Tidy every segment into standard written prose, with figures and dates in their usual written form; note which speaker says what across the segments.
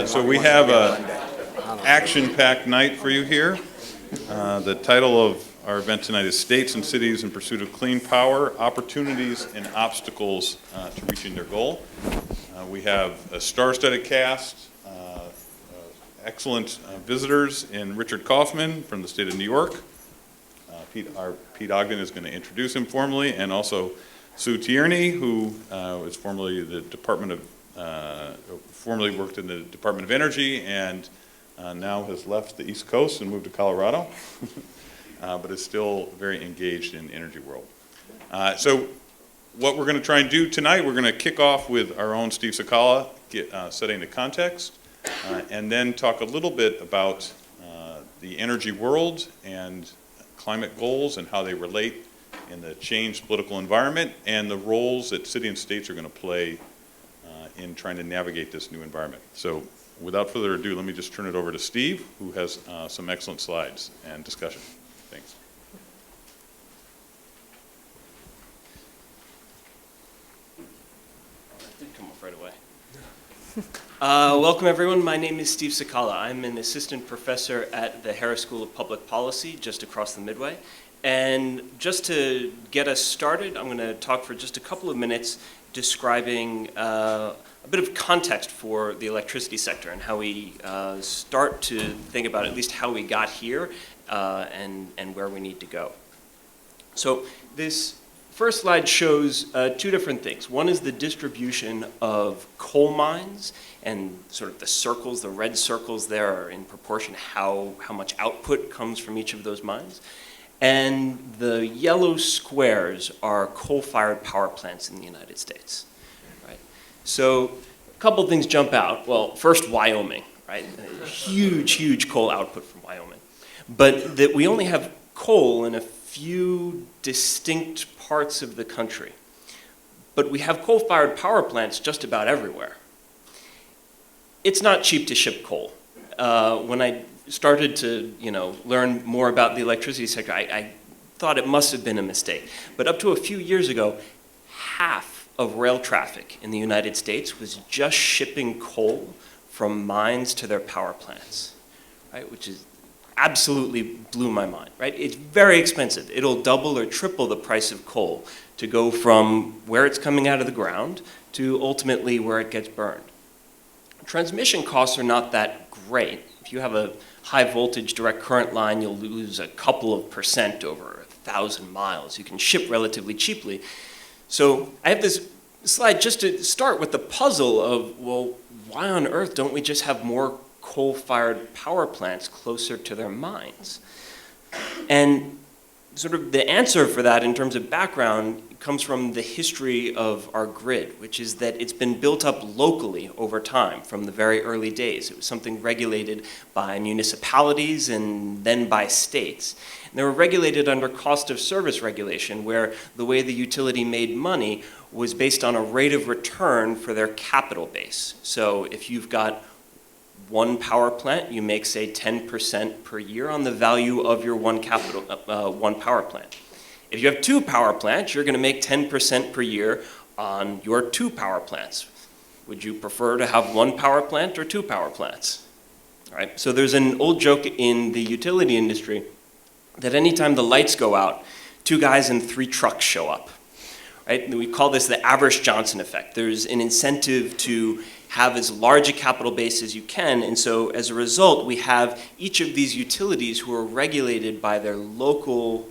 Speaker 1: So we have an action-packed night for you here. The title of our event tonight is States and Cities in Pursuit of Clean Power, Opportunities and Obstacles to Reaching Their Goal. We have a star-studded cast, excellent visitors in Richard Kauffman from the state of New York. Pete Ogden is going to introduce him formally, and also Sue Tierney, who is formerly formerly worked in the Department of Energy and now has left the East Coast and moved to Colorado, but is still very engaged in the energy world. So what we're going to try and do tonight, we're going to kick off with our own Steve Sakala, setting the context, and then talk a little bit about the energy world and climate goals and how they relate in the changed political environment and the roles that city and states are going to play in trying to navigate this new environment. So without further ado, let me just turn it over to Steve, who has some excellent slides and discussion. Thanks.
Speaker 2: That did come off right away. Welcome everyone, my name is Steve Sakala. I'm an assistant professor at the Harris School of Public Policy just across the Midway. And just to get us started, I'm going to talk for just a couple of minutes describing a bit of context for the electricity sector and how we start to think about at least how we got here and where we need to go. So this first slide shows two different things. One is the distribution of coal mines, and sort of the circles, the red circles there are in proportion how much output comes from each of those mines. And the yellow squares are coal-fired power plants in the United States, right? So a couple of things jump out. Well, first, Wyoming, right? Huge coal output from Wyoming. But that we only have coal in a few distinct parts of the country. But we have coal-fired power plants just about everywhere. It's not cheap to ship coal. When I started to learn more about the electricity sector, I thought it must have been a mistake. But up to a few years ago, half of rail traffic in the United States was just shipping coal from mines to their power plants, right? Which is absolutely blew my mind, right? It's very expensive. It'll double or triple the price of coal to go from where it's coming out of the ground to ultimately where it gets burned. Transmission costs are not that great. If you have a high voltage direct current line, you'll lose a couple of % over 1,000 miles. You can ship relatively cheaply. So I have this slide just to start with the puzzle of, well, why on earth don't we just have more coal-fired power plants closer to their mines? And sort of the answer for that in terms of background comes from the history of our grid, which is that it's been built up locally over time from the very early days. It was something regulated by municipalities and then by states. And they were regulated under cost of service regulation, where the way the utility made money was based on a rate of return for their capital base. So if you've got one power plant, you make, say, 10% per year on the value of your one power plant. If you have two power plants, you're going to make 10% per year on your two power plants. Would you prefer to have one power plant or two power plants? All right, so there's an old joke in the utility industry that anytime the lights go out, 2 guys and 3 trucks show up. Right? And we call this the Avarice-Johnson effect. There's an incentive to have as large a capital base as you can, and so as a result, we have each of these utilities who are regulated by their local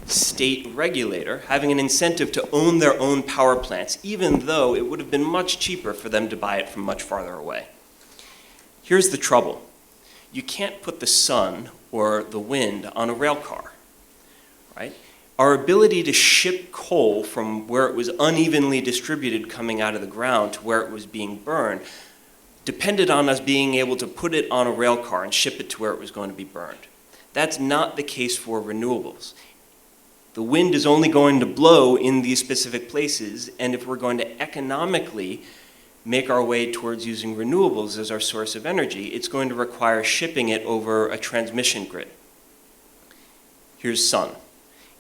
Speaker 2: state regulator having an incentive to own their own power plants, even though it would have been much cheaper for them to buy it from much farther away. Here's the trouble. You can't put the sun or the wind on a rail car, right? Our ability to ship coal from where it was unevenly distributed coming out of the ground to where it was being burned depended on us being able to put it on a rail car and ship it to where it was going to be burned. That's not the case for renewables. The wind is only going to blow in these specific places, and if we're going to economically make our way towards using renewables as our source of energy, it's going to require shipping it over a transmission grid. Here's sun.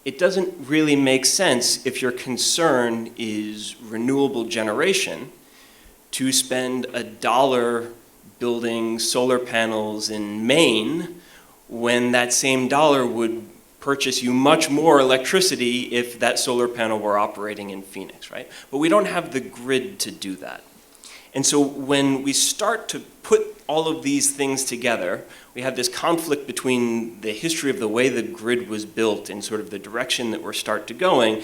Speaker 2: It doesn't really make sense if your concern is renewable generation to spend $1 building solar panels in Maine when that same dollar would purchase you much more electricity if that solar panel were operating in Phoenix, right? But we don't have the grid to do that. And so when we start to put all of these things together, we have this conflict between the history of the way the grid was built and sort of the direction that we're start going,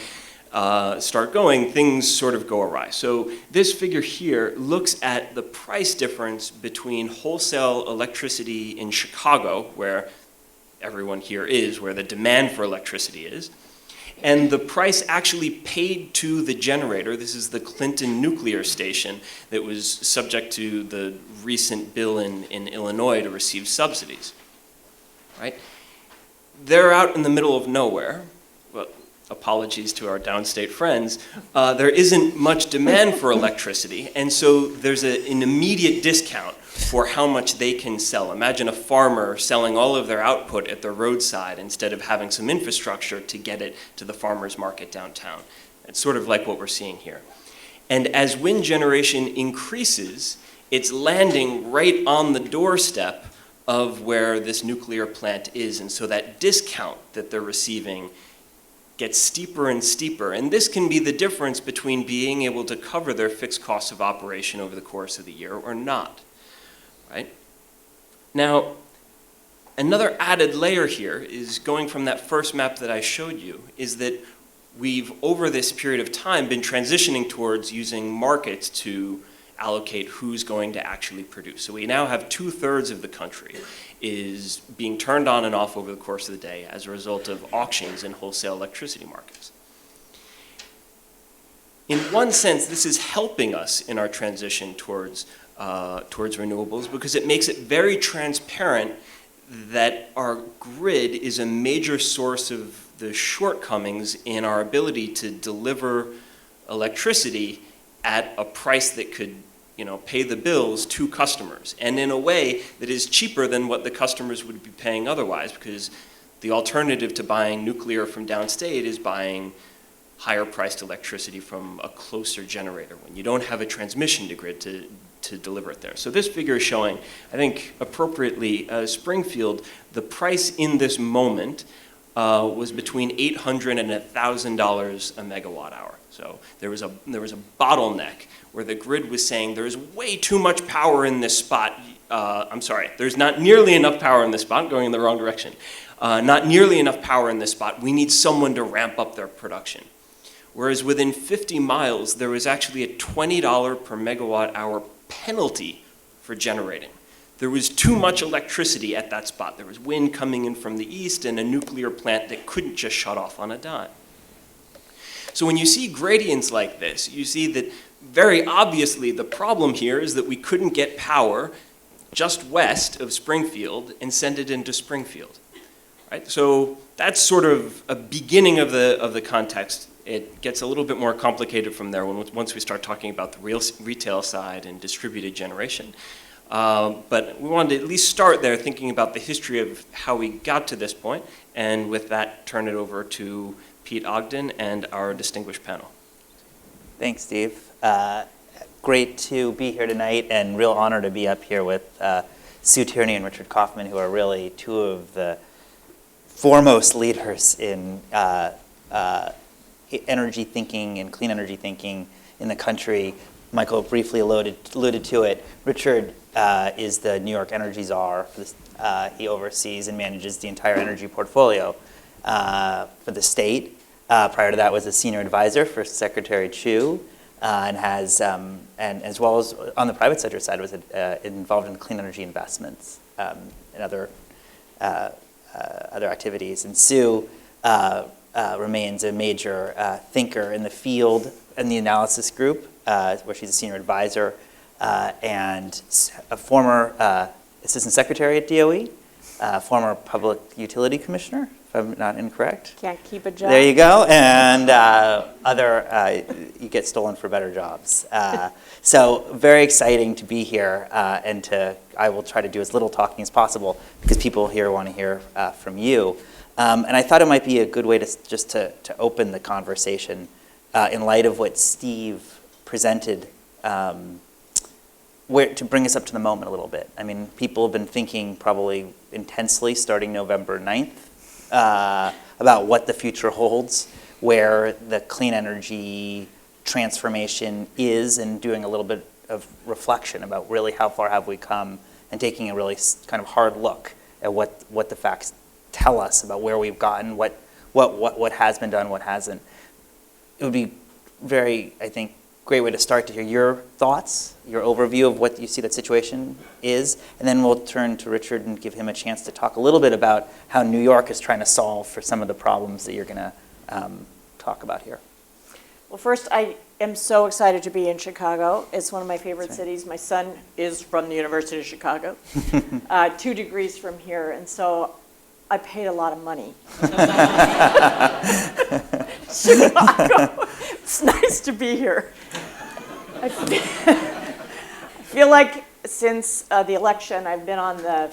Speaker 2: things sort of go awry. So this figure here looks at the price difference between wholesale electricity in Chicago, where everyone here is, where the demand for electricity is, and the price actually paid to the generator. This is the Clinton nuclear station that was subject to the recent bill in Illinois to receive subsidies, right? They're out in the middle of nowhere. Well, apologies to our downstate friends. There isn't much demand for electricity, and so there's an immediate discount for how much they can sell. Imagine a farmer selling all of their output at the roadside instead of having some infrastructure to get it to the farmer's market downtown. It's sort of like what we're seeing here. And as wind generation increases, it's landing right on the doorstep of where this nuclear plant is, and so that discount that they're receiving gets steeper and steeper. And this can be the difference between being able to cover their fixed costs of operation over the course of the year or not. Right? Now, another added layer here is going from that first map that I showed you, is that we've, over this period of time, been transitioning towards using markets to allocate who's going to actually produce. So we now have 2/3 of the country is being turned on and off over the course of the day as a result of auctions in wholesale electricity markets. In one sense, this is helping us in our transition towards renewables, because it makes it very transparent that our grid is a major source of the shortcomings in our ability to deliver electricity at a price that could, pay the bills to customers, and in a way that is cheaper than what the customers would be paying otherwise, because the alternative to buying nuclear from downstate is buying higher priced electricity from a closer generator when you don't have a transmission to grid to deliver it there. So this figure is showing, I think appropriately, Springfield, the price in this moment was between $800 and $1,000 a megawatt hour. So there was a bottleneck where the grid was saying there's way too much power in this spot. There's not nearly enough power in this spot, going in the wrong direction. Not nearly enough power in this spot. We need someone to ramp up their production. Whereas within 50 miles, there was actually a $20 per megawatt hour penalty for generating. There was too much electricity at that spot. There was wind coming in from the east and a nuclear plant that couldn't just shut off on a dime. So when you see gradients like this, you see that very obviously the problem here is that we couldn't get power just west of Springfield and send it into Springfield. Right? So that's sort of a beginning of the context. It gets a little bit more complicated from there once we start talking about the retail side and distributed generation. But we wanted to at least start there thinking about the history of how we got to this point, and with that, turn it over to Pete Ogden and our distinguished panel.
Speaker 3: Thanks, Steve. Great to be here tonight, and real honor to be up here with Sue Tierney and Richard Kauffman, who are really two of the foremost leaders in energy thinking and clean energy thinking in the country. Michael briefly alluded to it. Richard is the New York Energy Czar. He oversees and manages the entire energy portfolio for the state. Prior to that was a senior advisor for Secretary Chu, and has, and as well as on the private sector side, was involved in clean energy investments and other activities. And Sue remains a major thinker in the field and the analysis group, where she's a senior advisor and a former assistant secretary at DOE, former public utility commissioner, if I'm not incorrect.
Speaker 4: Can't keep a job.
Speaker 3: There you go, and you get stolen for better jobs. So very exciting to be here, and I will try to do as little talking as possible because people here want to hear from you. And I thought it might be a good way to open the conversation in light of what Steve presented to bring us up to the moment a little bit. I mean, people have been thinking probably intensely starting November 9th about what the future holds, where the clean energy transformation is, and doing a little bit of reflection about really how far have we come, and taking a really kind of hard look at what the facts tell us about where we've gotten, what has been done, what hasn't. It would be very, I think, great way to start to hear your thoughts, your overview of what you see that situation is, and then we'll turn to Richard and give him a chance to talk a little bit about how New York is trying to solve for some of the problems that you're going to talk about here.
Speaker 4: Well, first, I am so excited to be in Chicago. It's one of my favorite cities. My son is from the University of Chicago, 2 degrees from here, and so I paid a lot of money. Chicago, it's nice to be here. I feel like since the election, I've been on the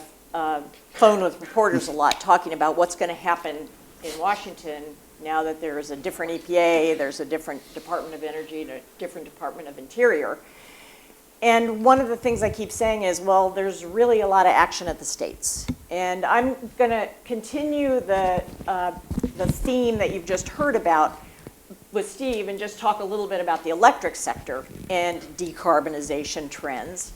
Speaker 4: phone with reporters a lot, talking about what's going to happen in Washington now that there's a different EPA, there's a different Department of Energy, and a different Department of Interior. And one of the things I keep saying is, well, there's really a lot of action at the states. And I'm going to continue the theme that you've just heard about with Steve and just talk a little bit about the electric sector and decarbonization trends.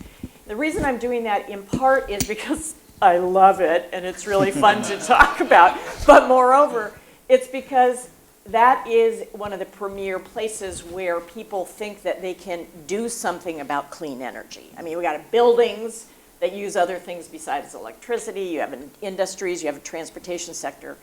Speaker 4: The reason I'm doing that in part is because I love it and it's really fun to talk about. But moreover, it's because that is one of the premier places where people think that they can do something about clean energy. I mean, we got buildings that use other things besides electricity. You have industries, you have a transportation sector.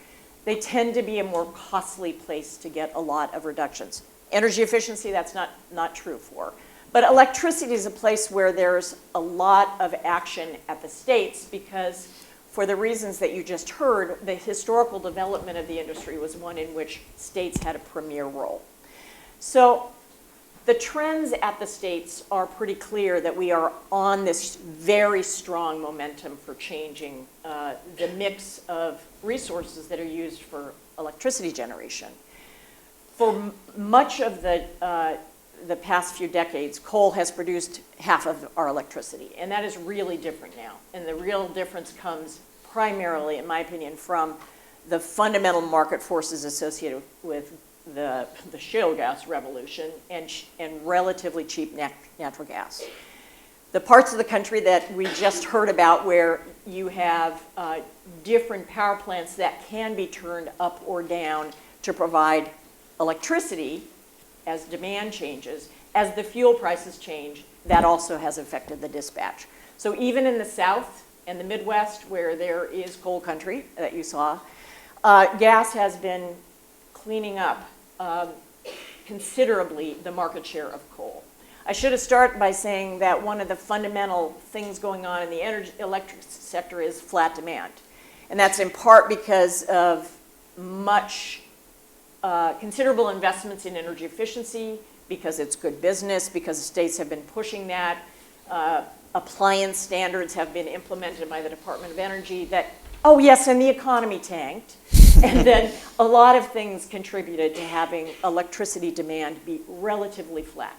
Speaker 4: They tend to be a more costly place to get a lot of reductions. Energy efficiency, that's not true for. But electricity is a place where there's a lot of action at the states because for the reasons that you just heard, the historical development of the industry was one in which states had a premier role. So the trends at the states are pretty clear that we are on this very strong momentum for changing the mix of resources that are used for electricity generation. For much of the past few decades, coal has produced half of our electricity, and that is really different now. And the real difference comes primarily, in my opinion, from the fundamental market forces associated with the shale gas revolution and relatively cheap natural gas. The parts of the country that we just heard about where you have different power plants that can be turned up or down to provide electricity as demand changes, as the fuel prices change, that also has affected the dispatch. So even in the South and the Midwest, where there is coal country that you saw, gas has been cleaning up considerably the market share of coal. I should have started by saying that one of the fundamental things going on in the electric sector is flat demand. And that's in part because of considerable investments in energy efficiency, because it's good business, because the states have been pushing that. Appliance standards have been implemented by the Department of Energy that, oh yes, and the economy tanked. And then a lot of things contributed to having electricity demand be relatively flat.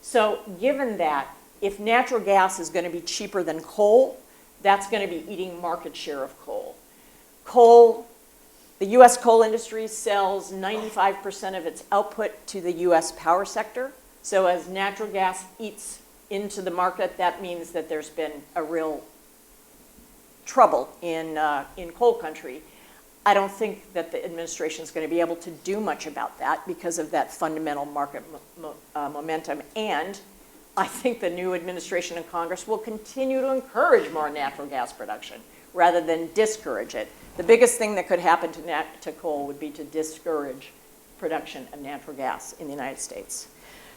Speaker 4: So given that, if natural gas is going to be cheaper than coal, that's going to be eating market share of coal. The U.S. coal industry sells 95% of its output to the U.S. power sector. So as natural gas eats into the market, that means that there's been a real trouble in coal country. I don't think that the administration is going to be able to do much about that because of that fundamental market momentum. And I think the new administration and Congress will continue to encourage more natural gas production rather than discourage it. The biggest thing that could happen to coal would be to discourage production of natural gas in the United States.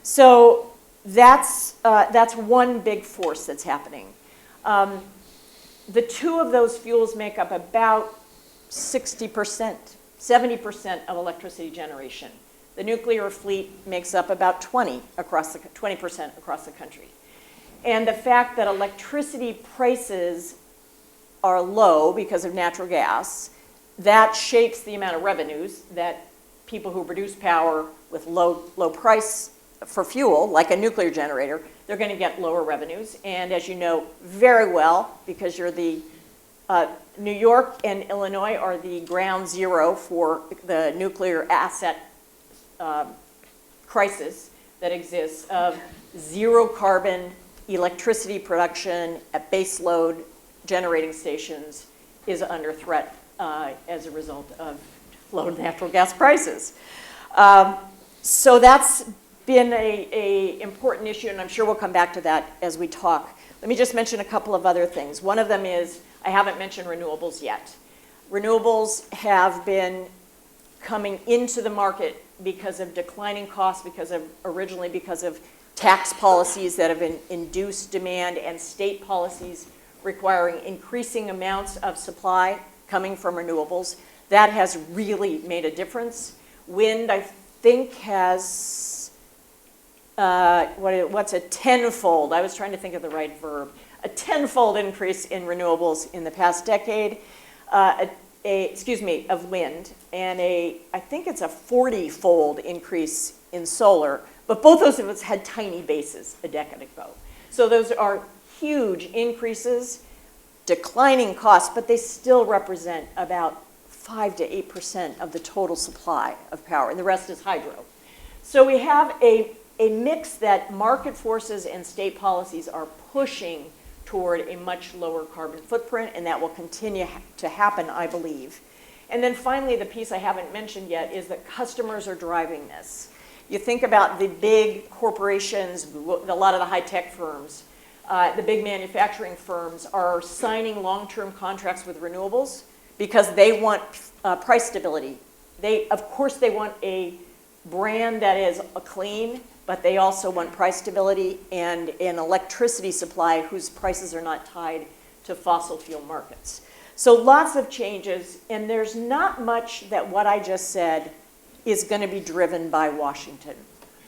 Speaker 4: So that's one big force that's happening. The two of those fuels make up about 60%, 70% of electricity generation. The nuclear fleet makes up about 20% across the country. And the fact that electricity prices are low because of natural gas, that shapes the amount of revenues that people who produce power with low price for fuel, like a nuclear generator, they're going to get lower revenues. And as you know very well, because you're the New York and Illinois are the ground zero for the nuclear asset crisis that exists of zero carbon electricity production at base load generating stations is under threat as a result of low natural gas prices. So that's been a important issue, and I'm sure we'll come back to that as we talk. Let me just mention a couple of other things. One of them is, I haven't mentioned renewables yet. Renewables have been coming into the market because of declining costs, originally because of tax policies that have induced demand and state policies requiring increasing amounts of supply coming from renewables. That has really made a difference. Wind, I think, has, what's a tenfold? I was trying to think of the right verb. A tenfold increase in renewables in the past decade, of wind, and I think it's a 40-fold increase in solar, but both those of us had tiny bases a decade ago. So those are huge increases, declining costs, but they still represent about 5 to 8% of the total supply of power, and the rest is hydro. So we have a mix that market forces and state policies are pushing toward a much lower carbon footprint, and that will continue to happen, I believe. And then finally, the piece I haven't mentioned yet is that customers are driving this. You think about the big corporations, a lot of the high-tech firms, the big manufacturing firms are signing long-term contracts with renewables because they want price stability. Of course, they want a brand that is clean, but they also want price stability and an electricity supply whose prices are not tied to fossil fuel markets. So lots of changes, and there's not much that what I just said is going to be driven by Washington.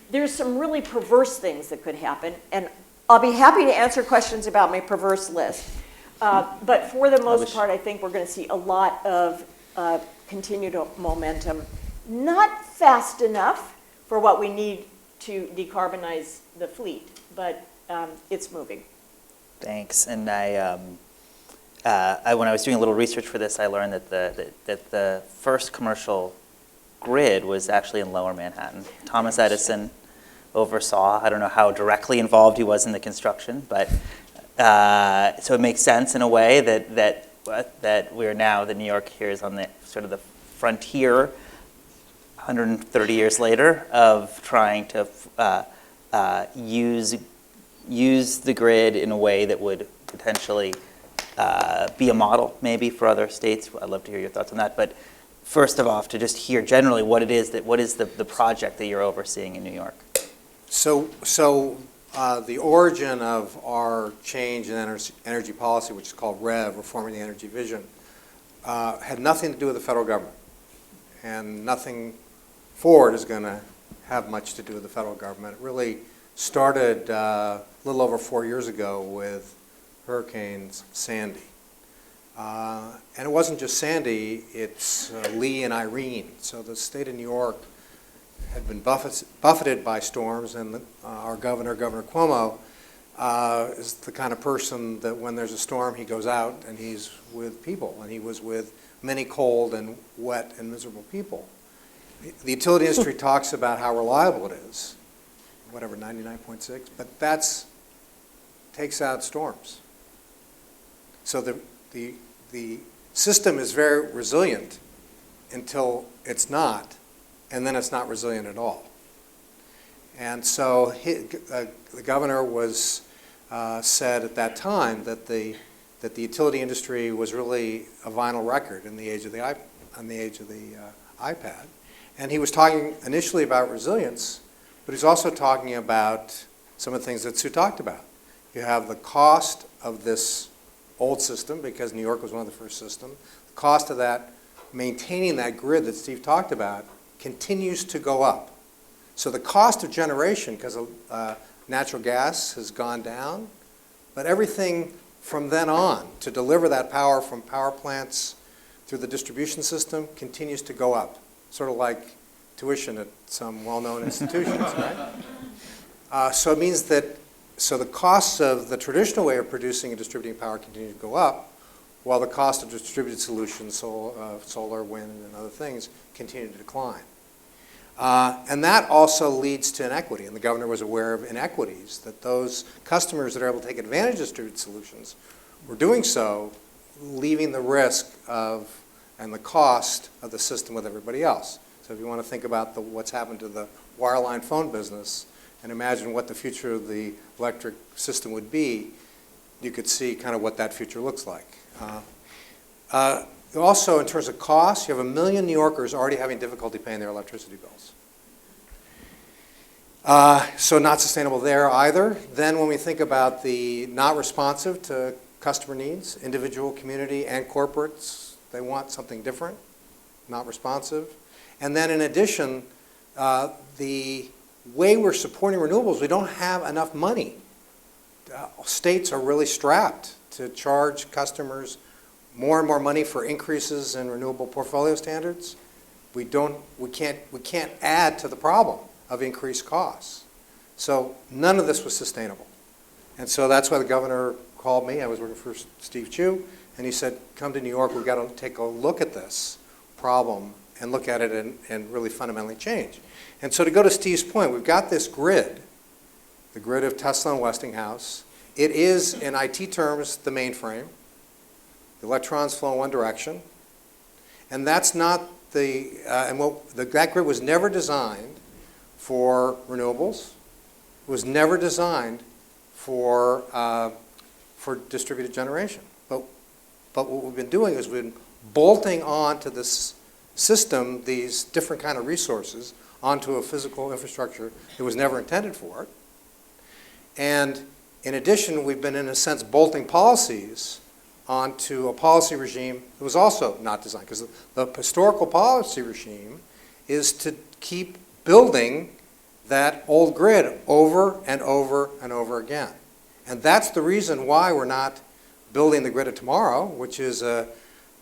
Speaker 4: There's some really perverse things that could happen, and I'll be happy to answer questions about my perverse list. But for the most part, I think we're going to see a lot of continued momentum. Not fast enough for what we need to decarbonize the fleet, but it's moving.
Speaker 3: Thanks. And when I was doing a little research for this, I learned that the first commercial grid was actually in Lower Manhattan. Thomas Edison oversaw. I don't know how directly involved he was in the construction, but so it makes sense in a way that we're now, the New York here is on the sort of the frontier 130 years later of trying to use the grid in a way that would potentially be a model maybe for other states. I'd love to hear your thoughts on that. But first of all, to just hear generally what is the project that you're overseeing in New York?
Speaker 5: So the origin of our change in energy policy, which is called REV, Reforming the Energy Vision, had nothing to do with the federal government. And nothing forward is going to have much to do with the federal government. It really started a little over 4 years ago with Hurricane Sandy. And it wasn't just Sandy, it's Lee and Irene. So the state of New York had been buffeted by storms, and our governor, Governor Cuomo, is the kind of person that when there's a storm, he goes out and he's with people, and he was with many cold and wet and miserable people. The utility industry talks about how reliable it is, whatever, 99.6, but takes out storms. So the system is very resilient until it's not, and then it's not resilient at all. And so the governor was said at that time that the utility industry was really a vinyl record in the age of the iPad. And he was talking initially about resilience, but he's also talking about some of the things that Sue talked about. You have the cost of this old system, because New York was one of the first systems. The cost of that, maintaining that grid that Steve talked about, continues to go up. So the cost of generation, because natural gas has gone down, but everything from then on to deliver that power from power plants through the distribution system continues to go up, sort of like tuition at some well-known institutions, right? So it means that so the costs of the traditional way of producing and distributing power continue to go up, while the cost of distributed solutions, solar, wind, and other things, continue to decline. And that also leads to inequity, and the governor was aware of inequities, that those customers that are able to take advantage of distributed solutions were doing so, leaving the risk of and the cost of the system with everybody else. So if you want to think about what's happened to the wireline phone business and imagine what the future of the electric system would be, you could see kind of what that future looks like. Also, in terms of costs, you have 1 million New Yorkers already having difficulty paying their electricity bills. So not sustainable there either. Then when we think about the not responsive to customer needs, individual, community, and corporates, they want something different, not responsive. And then in addition, the way we're supporting renewables, we don't have enough money. States are really strapped to charge customers more and more money for increases in renewable portfolio standards. We can't add to the problem of increased costs. So none of this was sustainable. And so that's why the governor called me. I was working for Steve Chu, and he said, come to New York, we've got to take a look at this problem and look at it and really fundamentally change. And so to go to Steve's point, we've got this grid, the grid of Tesla and Westinghouse. It is, in IT terms, the mainframe. The electrons flow in one direction. And that's not that grid was never designed for renewables. It was never designed for distributed generation. But what we've been doing is we've been bolting onto this system these different kind of resources onto a physical infrastructure that was never intended for it. And in addition, we've been, in a sense, bolting policies onto a policy regime that was also not designed, because the historical policy regime is to keep building that old grid over and over and over again. And that's the reason why we're not building the grid of tomorrow, which is a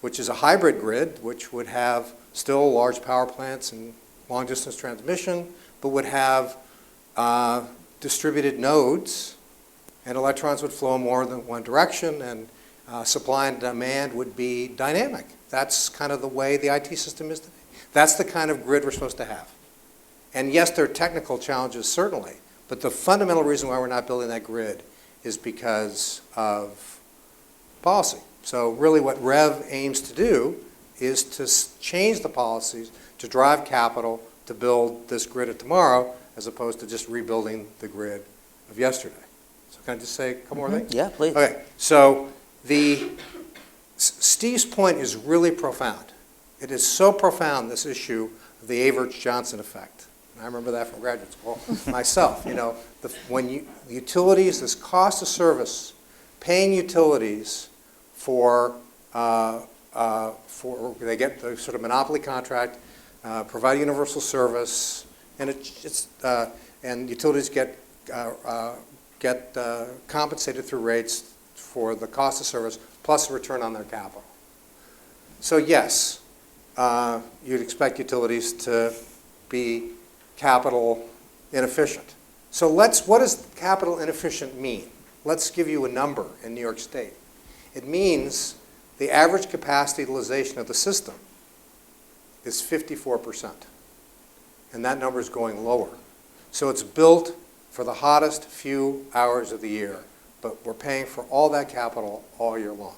Speaker 5: hybrid grid, which would have still large power plants and long-distance transmission, but would have distributed nodes, and electrons would flow more than one direction, and supply and demand would be dynamic. That's kind of the way the IT system is today. That's the kind of grid we're supposed to have. And yes, there are technical challenges, certainly, but the fundamental reason why we're not building that grid is because of policy. So really what REV aims to do is to change the policies to drive capital to build this grid of tomorrow, as opposed to just rebuilding the grid of yesterday. So can I just say a couple more things?
Speaker 3: Yeah, please.
Speaker 5: Okay, so Steve's point is really profound. It is so profound, this issue of the Average-Johnson effect. And I remember that from graduate school myself. You know, utilities, this cost of service, paying utilities for they get the sort of monopoly contract, provide universal service, and and utilities get compensated through rates for the cost of service plus a return on their capital. So yes, you'd expect utilities to be capital inefficient. So what does capital inefficient mean? Let's give you a number in New York State. It means the average capacity utilization of the system is 54%. And that number is going lower. So it's built for the hottest few hours of the year, but we're paying for all that capital all year long.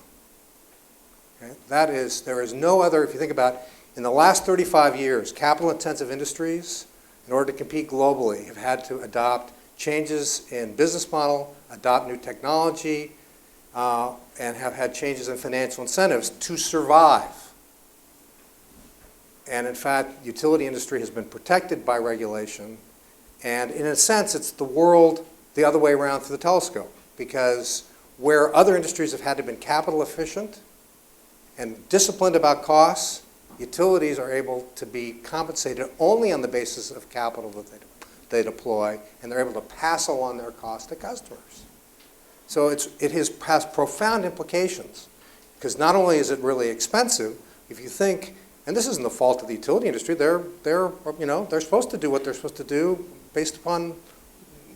Speaker 5: Okay? There is no other, if you think about, in the last 35 years, capital-intensive industries, in order to compete globally, have had to adopt changes in business model, adopt new technology, and have had changes in financial incentives to survive. And in fact, utility industry has been protected by regulation. And in a sense, it's the world the other way around through the telescope. Because where other industries have had to be capital efficient and disciplined about costs, utilities are able to be compensated only on the basis of capital that they deploy, and they're able to pass along their costs to customers. So it has profound implications, because not only is it really expensive, if you think, and this isn't the fault of the utility industry, they're supposed to do what they're supposed to do based upon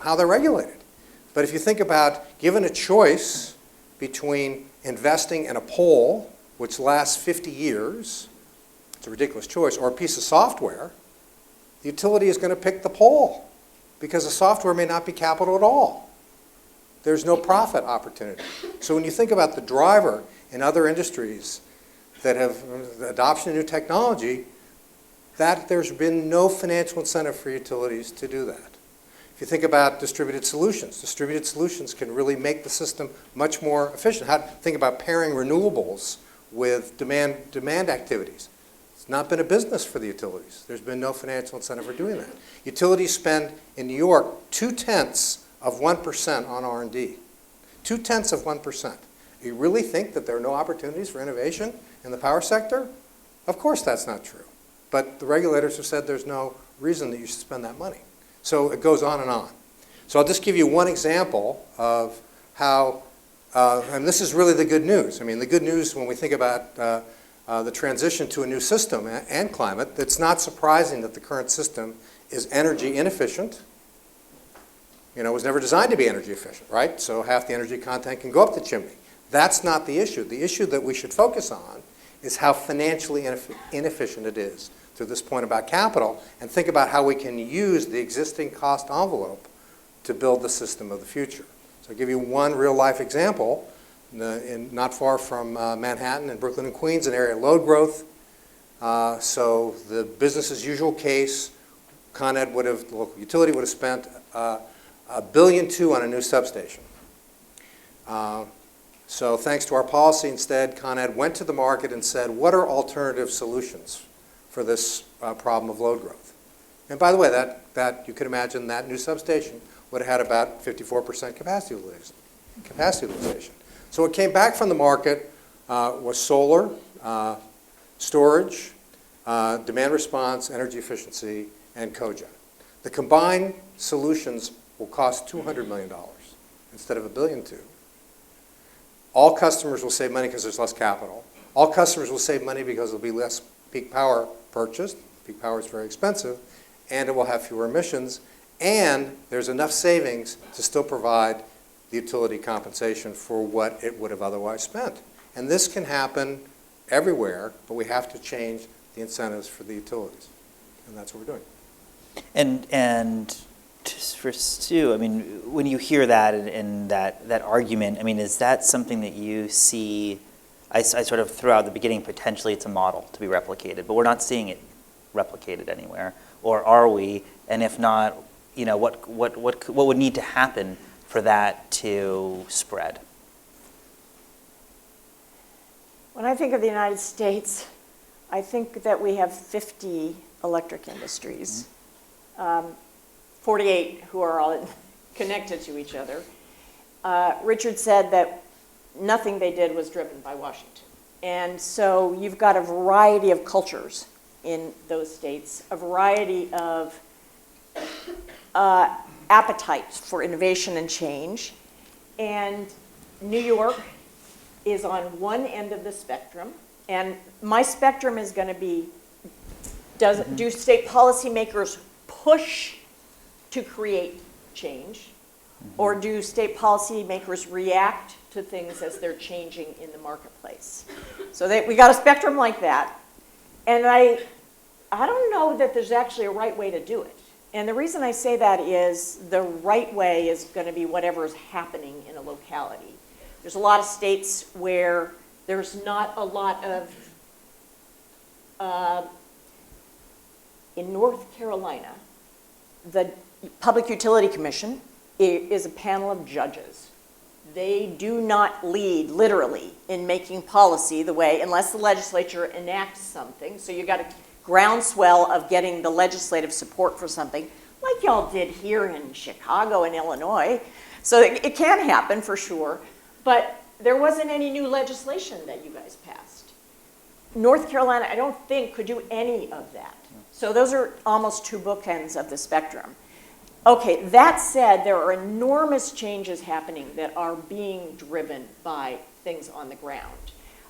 Speaker 5: how they're regulated. But if you think about, given a choice between investing in a pole, which lasts 50 years, it's a ridiculous choice, or a piece of software, the utility is going to pick the pole because the software may not be capital at all. There's no profit opportunity. So when you think about the driver in other industries that have the adoption of new technology, that there's been no financial incentive for utilities to do that. If you think about distributed solutions can really make the system much more efficient. Think about pairing renewables with demand activities. It's not been a business for the utilities. There's been no financial incentive for doing that. Utilities spend in New York 0.2% on R&D. 0.2%. You really think that there are no opportunities for innovation in the power sector? Of course that's not true. But the regulators have said there's no reason that you should spend that money. So it goes on and on. So I'll just give you one example of how, and this is really the good news. I mean, the good news when we think about the transition to a new system and climate, it's not surprising that the current system is energy inefficient. You know, it was never designed to be energy efficient, right? So half the energy content can go up the chimney. That's not the issue. The issue that we should focus on is how financially inefficient it is to this point about capital, and think about how we can use the existing cost envelope to build the system of the future. So I'll give you one real-life example. Not far from Manhattan and Brooklyn and Queens, an area of load growth. So the business as usual case, Con Ed would have, the local utility would have spent $1.2 billion on a new substation. So thanks to our policy, instead, Con Ed went to the market and said, what are alternative solutions for this problem of load growth? And by the way, that you could imagine that new substation would have had about 54% capacity utilization. So what came back from the market was solar, storage, demand response, energy efficiency, and cogen. The combined solutions will cost $200 million instead of $1.2 billion. All customers will save money because there's less capital. All customers will save money because there'll be less peak power purchased. Peak power is very expensive, and it will have fewer emissions, and there's enough savings to still provide the utility compensation for what it would have otherwise spent. And this can happen everywhere, but we have to change the incentives for the utilities, and that's what we're doing.
Speaker 3: And for Stu, I mean, when you hear that and that argument, I mean, is that something that you see? I sort of threw out at the beginning, potentially it's a model to be replicated, but we're not seeing it replicated anywhere, or are we? And if not, you know, what would need to happen for that to spread?
Speaker 4: When I think of the United States, I think that we have 50 electric industries, 48 who are all connected to each other. Richard said that nothing they did was driven by Washington. And so you've got a variety of cultures in those states, a variety of appetites for innovation and change. And New York is on one end of the spectrum. And my spectrum is going to be, do state policymakers push to create change? Or do state policymakers react to things as they're changing in the marketplace? So we got a spectrum like that. And I don't know that there's actually a right way to do it. And the reason I say that is the right way is going to be whatever is happening in a locality. There's a lot of states where there's not a lot of, in North Carolina, the Public Utility Commission is a panel of judges. They do not lead, literally, in making policy the way, unless the legislature enacts something. So you got a groundswell of getting the legislative support for something, like y'all did here in Chicago and Illinois. So it can happen for sure, but there wasn't any new legislation that you guys passed. North Carolina, I don't think, could do any of that. So those are almost two bookends of the spectrum. Okay, that said, there are enormous changes happening that are being driven by things on the ground.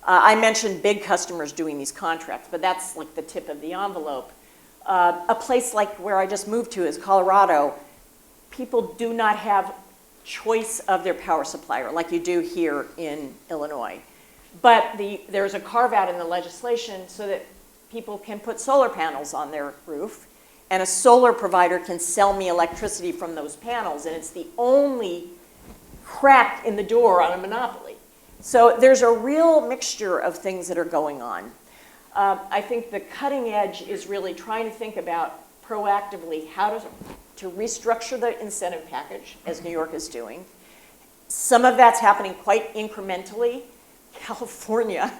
Speaker 4: I mentioned big customers doing these contracts, but that's like the tip of the envelope. A place like where I just moved to is Colorado. People do not have choice of their power supplier, like you do here in Illinois. But there's a carve-out in the legislation so that people can put solar panels on their roof, and a solar provider can sell me electricity from those panels, and it's the only crack in the door on a monopoly. So there's a real mixture of things that are going on. I think the cutting edge is really trying to think about proactively how to restructure the incentive package, as New York is doing. Some of that's happening quite incrementally. California,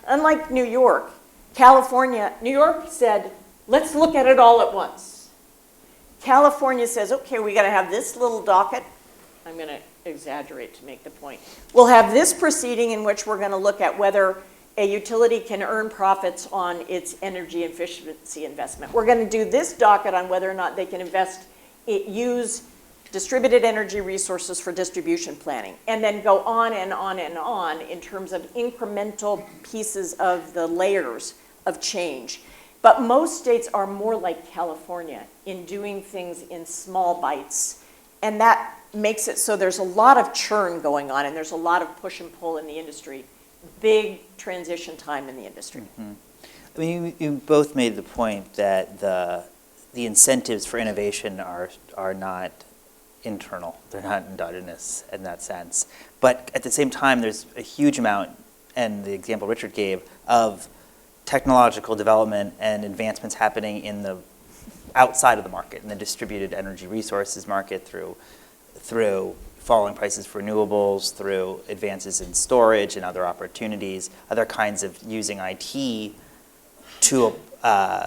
Speaker 4: unlike New York, New York said, let's look at it all at once. California says, okay, we got to have this little docket. I'm going to exaggerate to make the point. We'll have this proceeding in which we're going to look at whether a utility can earn profits on its energy efficiency investment. We're going to do this docket on whether or not they can use distributed energy resources for distribution planning, and then go on and on and on in terms of incremental pieces of the layers of change. But most states are more like California in doing things in small bites, and that makes it so there's a lot of churn going on, and there's a lot of push and pull in the industry. Big transition time in the industry.
Speaker 3: Mm-hmm. I mean, you both made the point that the incentives for innovation are not internal. They're not endogenous in that sense. But at the same time, there's a huge amount, and the example Richard gave, of technological development and advancements happening in the outside of the market, in the distributed energy resources market, through falling prices for renewables, through advances in storage and other opportunities, other kinds of using IT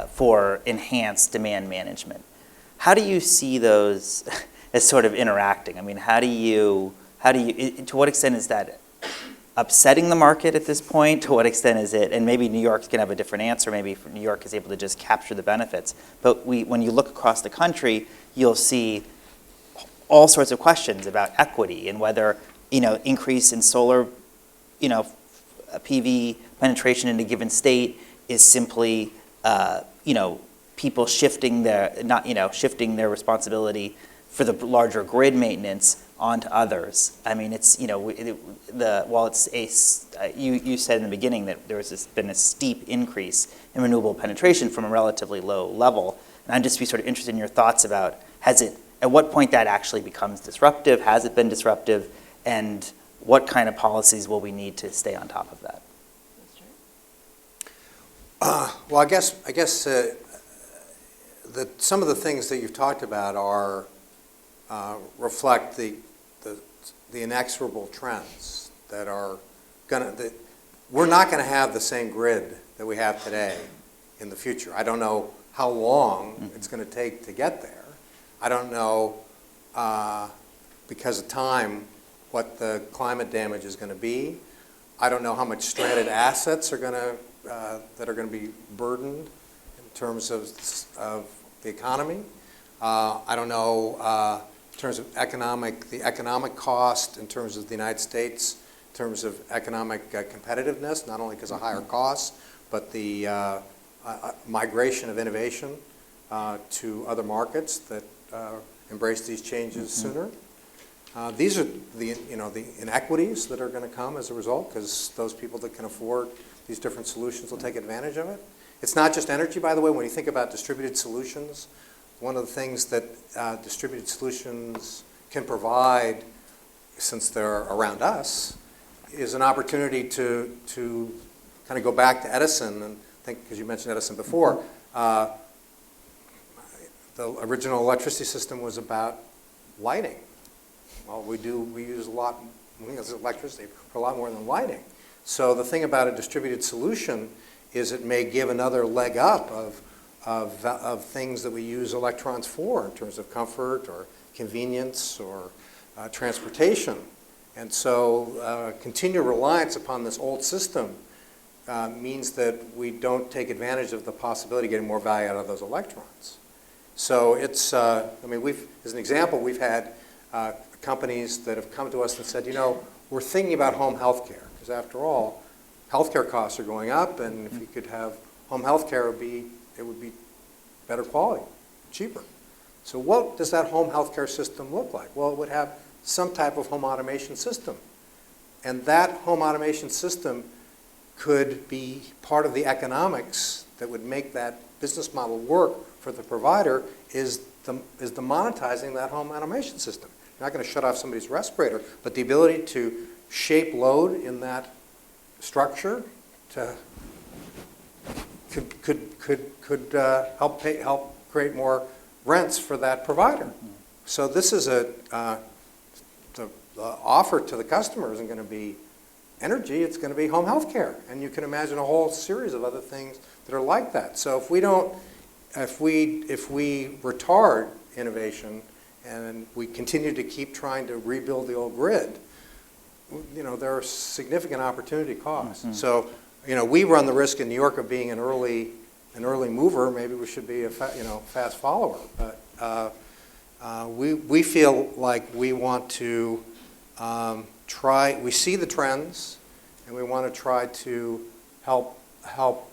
Speaker 3: for enhanced demand management. How do you see those as sort of interacting? I mean, to what extent is that upsetting the market at this point? To what extent is it, and maybe New York's going to have a different answer, maybe New York is able to just capture the benefits, but when you look across the country, you'll see all sorts of questions about equity and whether, increase in solar, PV penetration in a given state is simply, people shifting their responsibility for the larger grid maintenance onto others. I mean, it's, while it's you said in the beginning that there's been a steep increase in renewable penetration from a relatively low level, and I'd just be sort of interested in your thoughts about, at what point that actually becomes disruptive? Has it been disruptive? And what kind of policies will we need to stay on top of that?
Speaker 5: Well, I guess some of the things that you've talked about reflect the inexorable trends that are we're not going to have the same grid that we have today in the future. I don't know how long it's going to take to get there. I don't know, because of time, what the climate damage is going to be. I don't know how much stranded assets are going to that are going to be burdened in terms of the economy. I don't know in terms of the economic cost in terms of the United States, in terms of economic competitiveness, not only because of higher costs, but the migration of innovation to other markets that embrace these changes sooner. These are the inequities that are going to come as a result, because those people that can afford these different solutions will take advantage of it. It's not just energy, by the way. When you think about distributed solutions, one of the things that distributed solutions can provide, since they're around us, is an opportunity to kind of go back to Edison, and think, because you mentioned Edison before, the original electricity system was about lighting. Well, we use electricity for a lot more than lighting. So the thing about a distributed solution is it may give another leg up of things that we use electrons for in terms of comfort or convenience or transportation. And so continued reliance upon this old system means that we don't take advantage of the possibility of getting more value out of those electrons. So it's, as an example, we've had companies that have come to us and said, we're thinking about home health care, because after all, healthcare costs are going up, and if you could have home health care, it would be better quality, cheaper. So what does that home health care system look like? Well, it would have some type of home automation system. And that home automation system could be part of the economics that would make that business model work for the provider is the monetizing that home automation system. You're not going to shut off somebody's respirator, but the ability to shape load in that structure to could help create more rents for that provider. So this is the offer to the customer isn't going to be energy, it's going to be home health care. And you can imagine a whole series of other things that are like that. So if we retard innovation and we continue to keep trying to rebuild the old grid, there are significant opportunity costs. Mm-hmm. So, we run the risk in New York of being an early mover. Maybe we should be a fast follower. But we feel like we want to we see the trends, and we want to try to help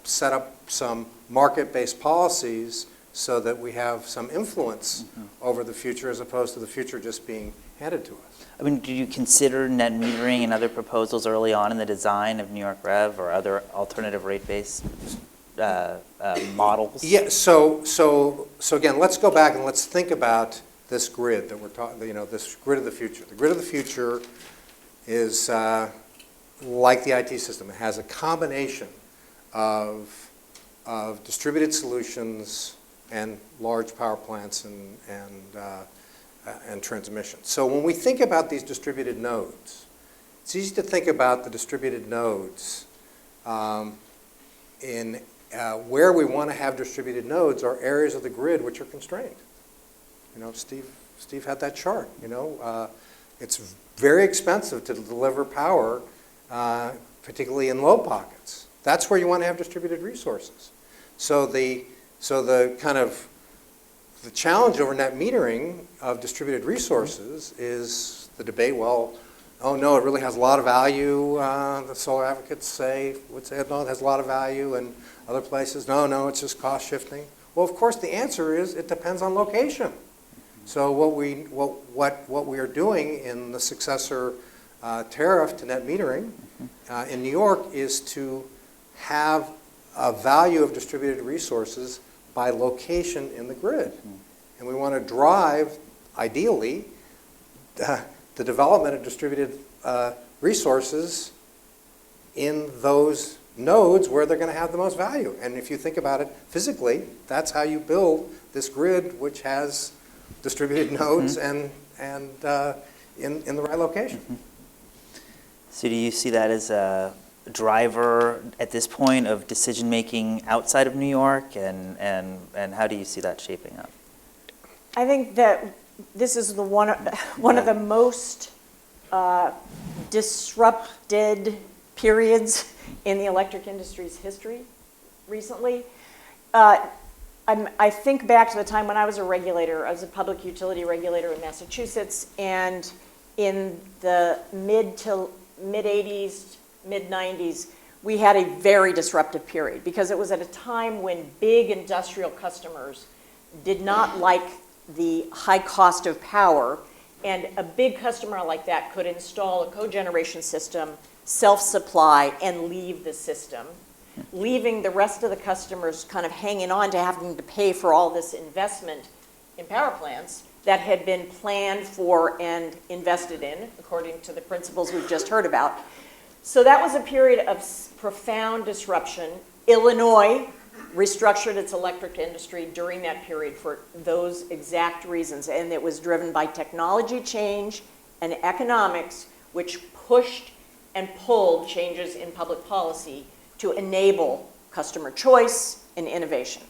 Speaker 5: set up some market-based policies so that we have some influence over the future as opposed to the future just being handed to us.
Speaker 3: I mean, did you consider net metering and other proposals early on in the design of New York Rev or other alternative rate-based models?
Speaker 5: Yeah. So again, let's go back and let's think about this grid that we're talking. This grid of the future. The grid of the future is like the IT system. It has a combination of distributed solutions and large power plants and transmission. So when we think about these distributed nodes, it's easy to think about the distributed nodes in where we want to have distributed nodes are areas of the grid which are constrained. Steve had that chart. It's very expensive to deliver power, particularly in low pockets. That's where you want to have distributed resources. So the kind of the challenge over net metering of distributed resources is the debate, well, oh no, it really has a lot of value. The solar advocates would say, no, it has a lot of value, and other places, no, it's just cost shifting. Well, of course, the answer is it depends on location. So what we are doing in the successor tariff to net metering in New York is to have a value of distributed resources by location in the grid. And we want to drive, ideally, the development of distributed resources in those nodes where they're going to have the most value. And if you think about it physically, that's how you build this grid which has distributed nodes and in the right location.
Speaker 3: So do you see that as a driver at this point of decision making outside of New York, and how do you see that shaping up?
Speaker 4: I think that this is one of the most disrupted periods in the electric industry's history recently. I think back to the time when I was a regulator. I was a public utility regulator in Massachusetts, and in the mid-80s, mid-90s, we had a very disruptive period because it was at a time when big industrial customers did not like the high cost of power, and a big customer like that could install a cogeneration system, self-supply, and leave the system, leaving the rest of the customers kind of hanging on to having to pay for all this investment in power plants that had been planned for and invested in, according to the principles we've just heard about. So that was a period of profound disruption. Illinois restructured its electric industry during that period for those exact reasons, and it was driven by technology change and economics, which pushed and pulled changes in public policy to enable customer choice and innovation.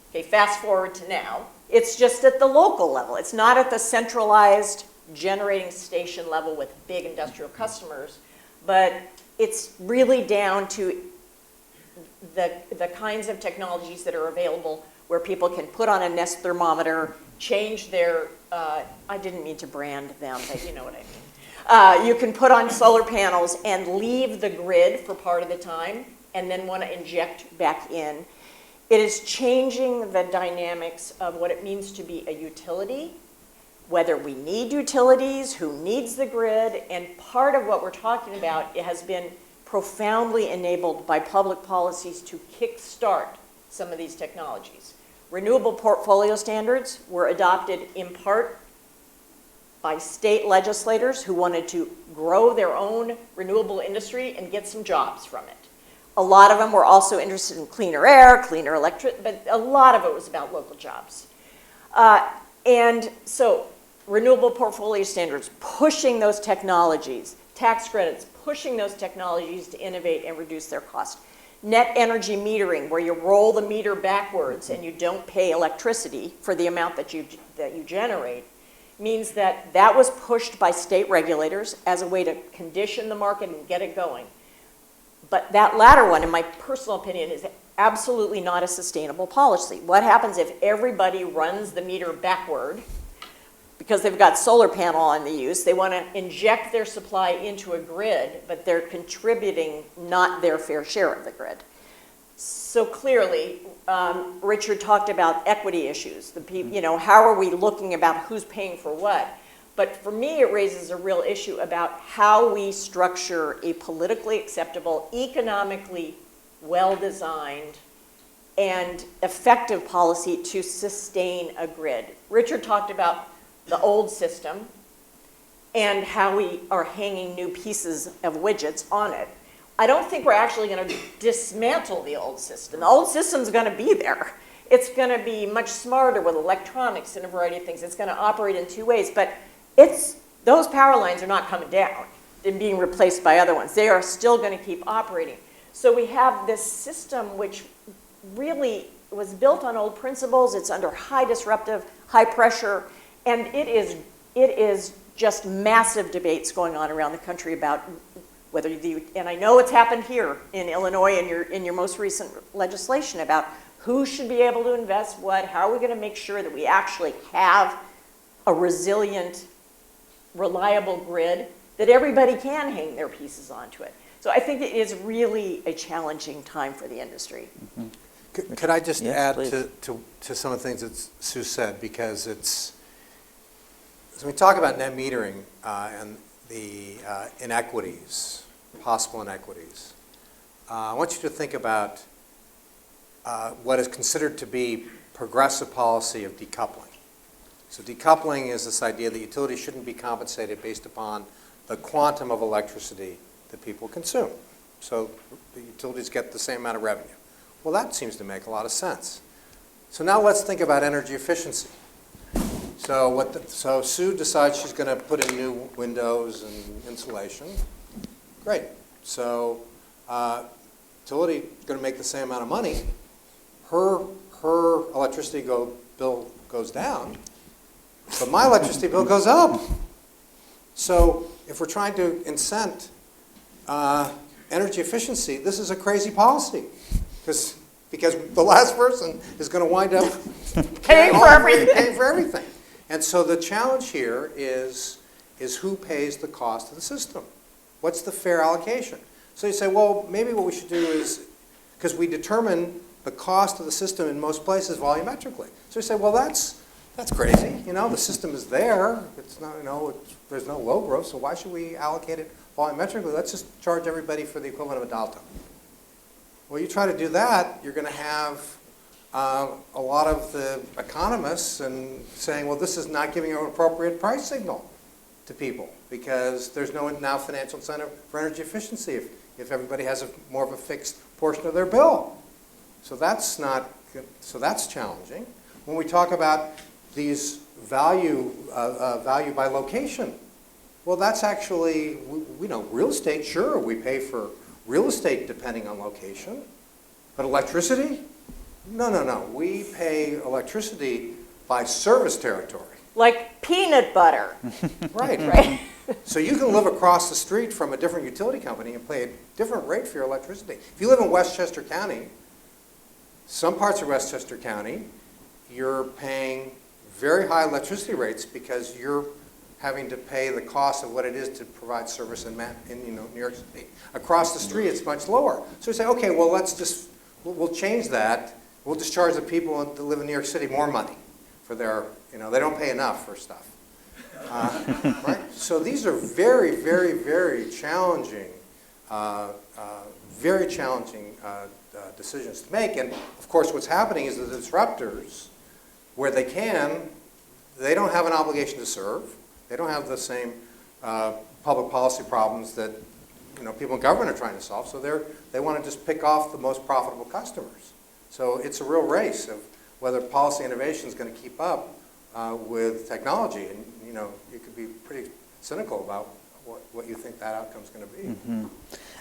Speaker 4: Okay, fast forward to now. It's just at the local level. It's not at the centralized generating station level with big industrial customers, but it's really down to the kinds of technologies that are available where people can put on a Nest thermometer, change their, I didn't mean to brand them, but you know what I mean. You can put on solar panels and leave the grid for part of the time and then want to inject back in. It is changing the dynamics of what it means to be a utility whether we need utilities, who needs the grid, and part of what we're talking about has been profoundly enabled by public policies to kickstart some of these technologies. Renewable portfolio standards were adopted in part by state legislators who wanted to grow their own renewable industry and get some jobs from it. A lot of them were also interested in cleaner air, cleaner electric, but a lot of it was about local jobs. And so renewable portfolio standards, pushing those technologies, tax credits, pushing those technologies to innovate and reduce their cost. Net energy metering, where you roll the meter backwards and you don't pay electricity for the amount that you generate, means that that was pushed by state regulators as a way to condition the market and get it going. But that latter one, in my personal opinion, is absolutely not a sustainable policy. What happens if everybody runs the meter backward because they've got solar panel on the use? They want to inject their supply into a grid, but they're contributing not their fair share of the grid. So clearly, Richard talked about equity issues. How are we looking about who's paying for what? But for me, it raises a real issue about how we structure a politically acceptable, economically well-designed, and effective policy to sustain a grid. Richard talked about the old system and how we are hanging new pieces of widgets on it. I don't think we're actually going to dismantle the old system. The old system's going to be there. It's going to be much smarter with electronics and a variety of things. It's going to operate in two ways, but those power lines are not coming down and being replaced by other ones. They are still going to keep operating. So we have this system which really was built on old principles. It's under high disruptive, high pressure, and it is just massive debates going on around the country about whether and I know it's happened here in Illinois in your most recent legislation about who should be able to invest what, how are we going to make sure that we actually have a resilient, reliable grid that everybody can hang their pieces onto it. So I think it is really a challenging time for the industry.
Speaker 5: Mm-hmm. Could I just add to some of the things that Sue said, because so we talk about net metering and the inequities, possible inequities. I want you to think about what is considered to be progressive policy of decoupling. So decoupling is this idea that utilities shouldn't be compensated based upon the quantum of electricity that people consume. So the utilities get the same amount of revenue. Well, that seems to make a lot of sense. So now let's think about energy efficiency. So Sue decides she's going to put in new windows and insulation. Great. So utility is going to make the same amount of money. Her electricity bill goes down, but my electricity bill goes up. So if we're trying to incent energy efficiency, this is a crazy policy, because the last person is going to wind up
Speaker 4: paying for everything.
Speaker 5: And so the challenge here is who pays the cost of the system? What's the fair allocation? So you say, well, maybe what we should do is, because we determine the cost of the system in most places volumetrically. So you say, well, that's crazy. The system is there. It's not, there's no low growth, so why should we allocate it volumetrically? Let's just charge everybody for the equivalent of a Dalton. Well, you try to do that, you're going to have a lot of the economists and saying, well, this is not giving an appropriate price signal to people because there's no now financial incentive for energy efficiency if everybody has more of a fixed portion of their bill. So that's challenging. When we talk about these value by location, well, that's actually, real estate, sure, we pay for real estate depending on location, but electricity? No. We pay electricity by service territory.
Speaker 4: Like peanut butter.
Speaker 5: Right. So you can live across the street from a different utility company and pay a different rate for your electricity. If you live in Westchester County, some parts of Westchester County, you're paying very high electricity rates because you're having to pay the cost of what it is to provide service in New York City. Across the street, it's much lower. So you say, okay, well, we'll change that. We'll just charge the people that live in New York City more money for their, they don't pay enough for stuff. Right? So these are very, very, very challenging, decisions to make. And of course, what's happening is the disruptors, where they can, they don't have an obligation to serve. They don't have the same public policy problems that people in government are trying to solve. So they want to just pick off the most profitable customers. So it's a real race of whether policy innovation is going to keep up with technology. And you could be pretty cynical about what you think that outcome is going to be.
Speaker 3: Mm-hmm.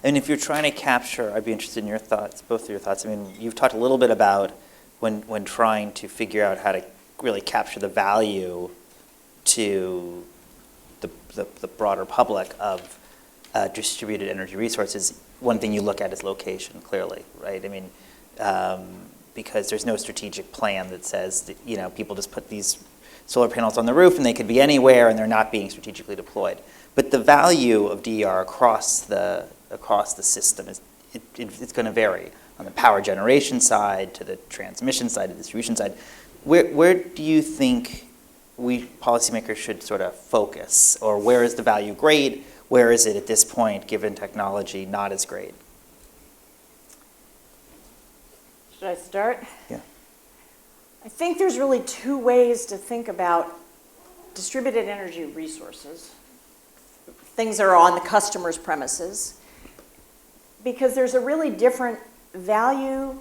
Speaker 3: And if you're trying to capture, I'd be interested in your thoughts, both of your thoughts. I mean, you've talked a little bit about when trying to figure out how to really capture the value to the broader public of distributed energy resources, one thing you look at is location, clearly, right? I mean, because there's no strategic plan that says that, people just put these solar panels on the roof and they could be anywhere and they're not being strategically deployed. But the value of DER across the system it's going to vary on the power generation side, to the transmission side, to the distribution side. Where do you think we policymakers should sort of focus, or where is the value great? Where is it at this point, given technology, not as great?
Speaker 4: Should I start?
Speaker 3: Yeah.
Speaker 4: I think there's really two ways to think about distributed energy resources, things that are on the customer's premises, because there's a really different value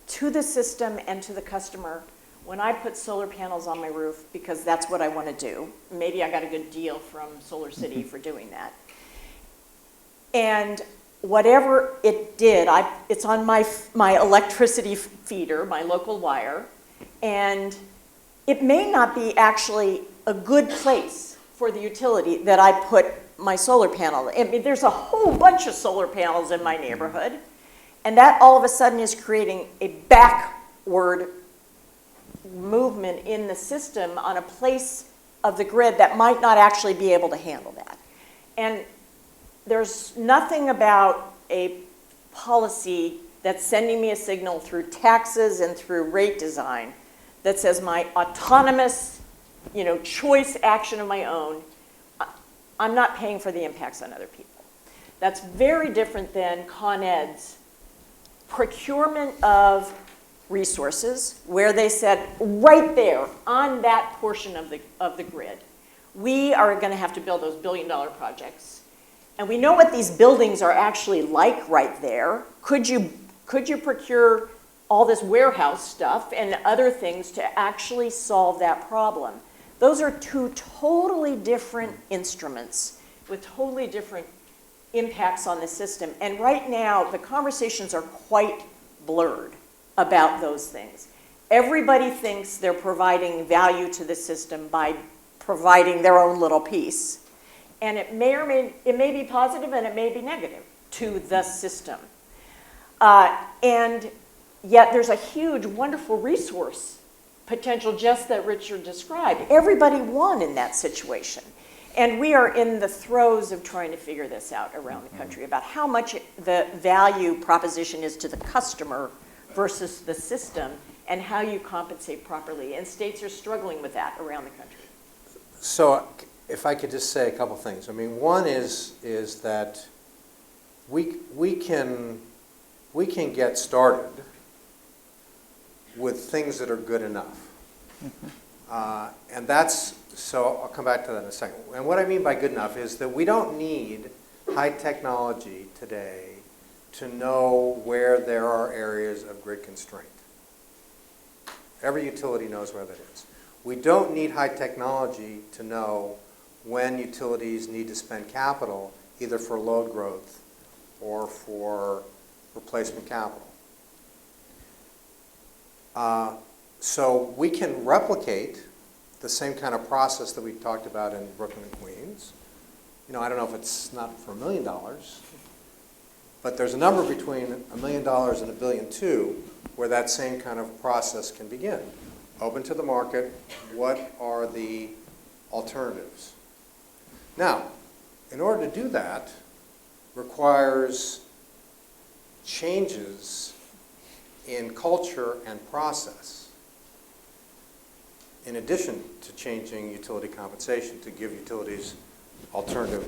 Speaker 4: to the system and to the customer when I put solar panels on my roof, because that's what I want to do. Maybe I got a good deal from Solar City for doing that. And whatever it did, it's on my electricity feeder, my local wire, and it may not be actually a good place for the utility that I put my solar panel. I mean, there's a whole bunch of solar panels in my neighborhood, and that all of a sudden is creating a backward movement in the system on a place of the grid that might not actually be able to handle that. And there's nothing about a policy that's sending me a signal through taxes and through rate design that says my autonomous, choice action of my own, I'm not paying for the impacts on other people. That's very different than Con Ed's procurement of resources, where they said right there on that portion of the grid, we are going to have to build those billion-dollar projects. And we know what these buildings are actually like right there. Could you procure all this warehouse stuff and other things to actually solve that problem? Those are two totally different instruments with totally different impacts on the system. And right now, the conversations are quite blurred about those things. Everybody thinks they're providing value to the system by providing their own little piece. And it may be positive and it may be negative to the system. And yet there's a huge, wonderful resource potential just that Richard described. Everybody won in that situation. And we are in the throes of trying to figure this out around the country about how much the value proposition is to the customer versus the system, and how you compensate properly. And states are struggling with that around the country.
Speaker 5: So if I could just say a couple things. I mean, one is that we can get started with things that are good enough. And so I'll come back to that in a second. And what I mean by good enough is that we don't need high technology today to know where there are areas of grid constraint. Every utility knows where that is. We don't need high technology to know when utilities need to spend capital, either for load growth or for replacement capital. So we can replicate the same kind of process that we talked about in Brooklyn and Queens. I don't know if it's not for $1 million, but there's a number between $1 million and $1.2 billion where that same kind of process can begin. Open to the market, what are the alternatives? Now, in order to do that, requires changes in culture and process. in addition to changing utility compensation to give utilities alternative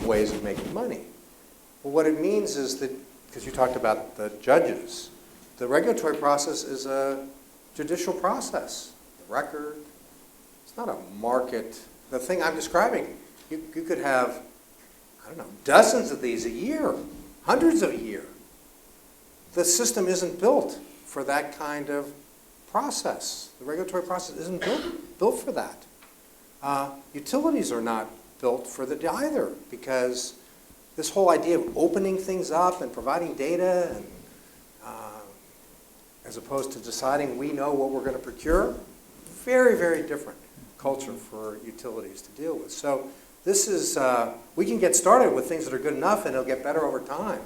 Speaker 5: ways of making money. Well, what it means is that, because you talked about the judges, the regulatory process is a judicial process. The record, it's not a market. The thing I'm describing, you could have, I don't know, dozens of these a year, hundreds of a year. The system isn't built for that kind of process. The regulatory process isn't built for that. Utilities are not built for that either, because this whole idea of opening things up and providing data, and as opposed to deciding we know what we're going to procure, very, very different culture for utilities to deal with. So this is, we can get started with things that are good enough and it'll get better over time,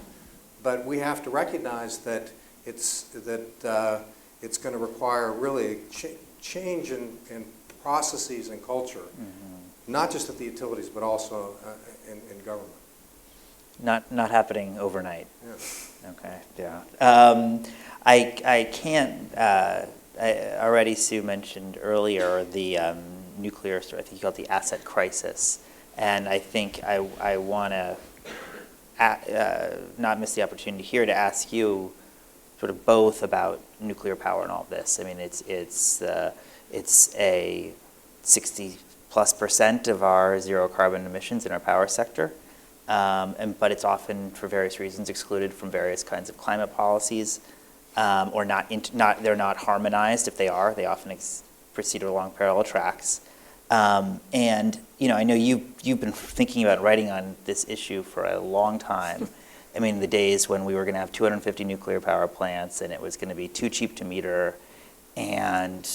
Speaker 5: but we have to recognize that it's going to require really change in processes and culture, not just at the utilities, but also in government.
Speaker 3: Not happening overnight.
Speaker 5: Yeah.
Speaker 3: Okay, yeah. I can't, already Sue mentioned earlier the nuclear, I think you called it the asset crisis. And I think I want to not miss the opportunity here to ask you sort of both about nuclear power and all this. I mean, it's a 60+% of our zero carbon emissions in our power sector. But it's often, for various reasons, excluded from various kinds of climate policies, or they're not harmonized. If they are, they often proceed along parallel tracks. And I know you've been thinking about writing on this issue for a long time. I mean, the days when we were going to have 250 nuclear power plants and it was going to be too cheap to meter, and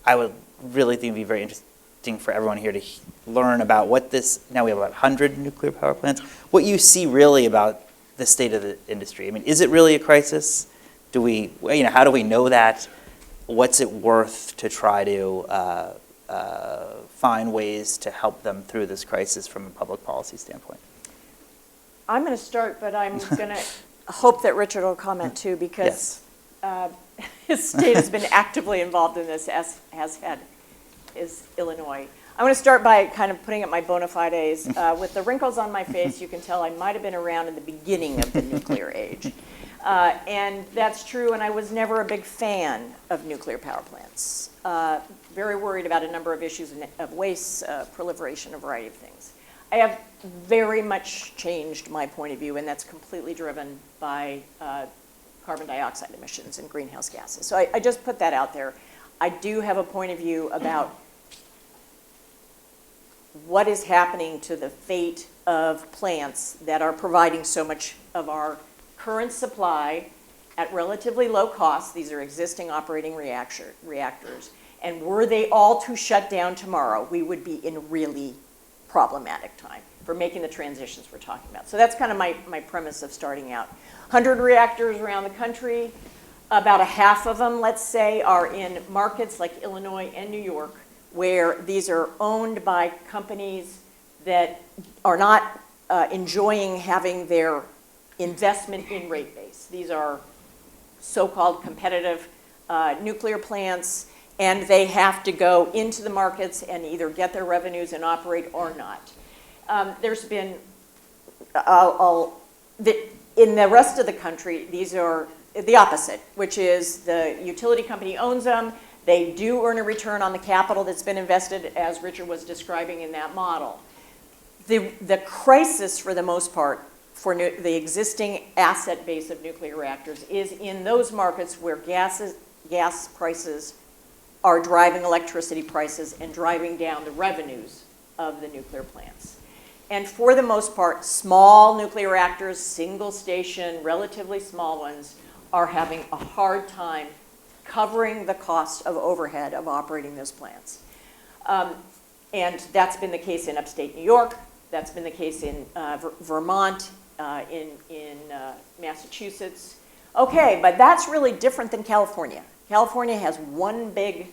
Speaker 3: I would really think it'd be very interesting for everyone here to learn about what this, now we have about 100 nuclear power plants, what you see really about the state of the industry. I mean, is it really a crisis? How do we know that? What's it worth to try to find ways to help them through this crisis from a public policy standpoint?
Speaker 4: I'm going to start, but I'm going to hope that Richard will comment too, because his state has been actively involved in this, as is Illinois. I'm going to start by kind of putting up my bona fides. With the wrinkles on my face, you can tell I might have been around in the beginning of the nuclear age. And that's true, and I was never a big fan of nuclear power plants. Very worried about a number of issues of waste, proliferation, a variety of things. I have very much changed my point of view, and that's completely driven by carbon dioxide emissions and greenhouse gases. So I just put that out there. I do have a point of view about what is happening to the fate of plants that are providing so much of our current supply at relatively low cost. These are existing operating reactors. And were they all to shut down tomorrow, we would be in really problematic time for making the transitions we're talking about. So that's kind of my premise of starting out. 100 reactors around the country, about a half of them, let's say, are in markets like Illinois and New York, where these are owned by companies that are not enjoying having their investment in rate base. These are so-called competitive nuclear plants, and they have to go into the markets and either get their revenues and operate or not. There's been, in the rest of the country, these are the opposite, which is the utility company owns them. They do earn a return on the capital that's been invested, as Richard was describing in that model. The crisis, for the most part, for the existing asset base of nuclear reactors is in those markets where gas prices are driving electricity prices and driving down the revenues of the nuclear plants. And for the most part, small nuclear reactors, single station, relatively small ones, are having a hard time covering the cost of overhead of operating those plants. And that's been the case in upstate New York. That's been the case in Vermont, in Massachusetts. Okay, but that's really different than California. California has one big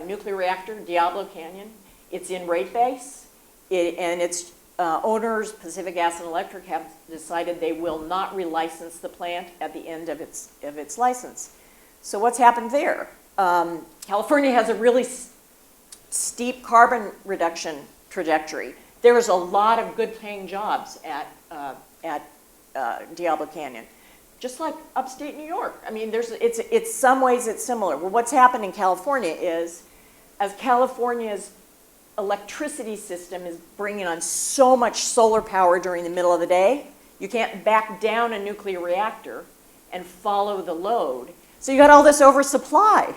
Speaker 4: nuclear reactor, Diablo Canyon. It's in rate base, and its owners, Pacific Gas and Electric, have decided they will not relicense the plant at the end of its license. So what's happened there? California has a really steep carbon reduction trajectory. There is a lot of good paying jobs at Diablo Canyon, just like upstate New York. I mean, it's some ways it's similar. Well, what's happened in California is, as California's electricity system is bringing on so much solar power during the middle of the day, you can't back down a nuclear reactor and follow the load. So you got all this oversupply.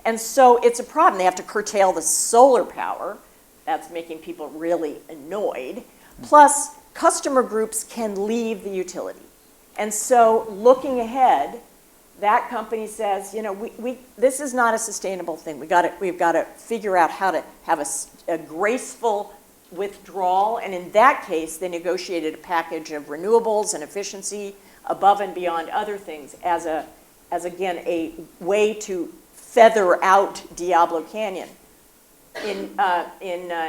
Speaker 4: And so it's a problem. They have to curtail the solar power. That's making people really annoyed. Plus, customer groups can leave the utility. And so looking ahead, that company says, you know, this is not a sustainable thing. We've got to figure out how to have a graceful withdrawal. And in that case, they negotiated a package of renewables and efficiency above and beyond other things as again, a way to feather out Diablo Canyon. In